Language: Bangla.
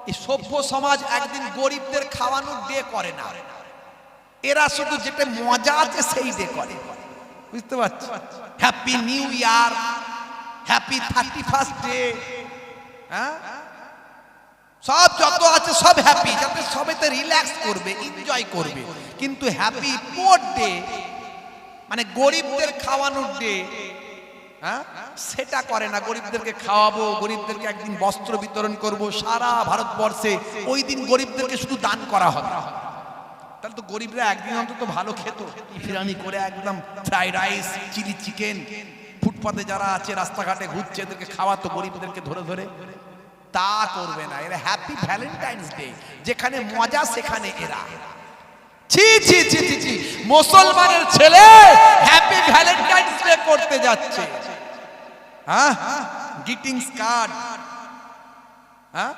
এই সভ্য সমাজ একদিন গরিবদের খাওয়ানোর ডে করে না, এরা শুধু যেটা মজা আছে সেই ডে করে। বুঝতে পারছো? Happy new year, happy 31st day, হ্যাঁ সব যত আছে সব হ্যাপি, যাতে সবেতে রিল্যাক্স করবে, এনজয় করবে। কিন্তু হ্যাপি পোর ডে মানে গরিবদের খাওয়ানোর ডে, হ্যাঁ সেটা করে না। গরিবদেরকে খাওয়াবো, গরিবদেরকে একদিন বস্ত্র বিতরণ করব, সারা ভারতবর্ষে ওই দিন গরিবদেরকে শুধু দান করা হবে। তাহলে তো গরিবরা একদিন অন্তত ভালো খেত, ফিরানি করে একদম ফ্রাইড রাইস, চিলি চিকেন, ফুটপাতে যারা আছে রাস্তাঘাটে ঘুরছে এদেরকে খাওয়াতো গরিবদেরকে ধরে ধরে। তা করবে না এরা। হ্যাপি ভ্যালেন্টাইন্স ডে, যেখানে মজা সেখানে এরা। ছি ছি ছি ছি ছি, মুসলমানের ছেলে হ্যাপি ভ্যালেন্টাইন্স ডে করতে যাচ্ছে, হ্যাঁ গ্রিটিংস কার্ড, হ্যাঁ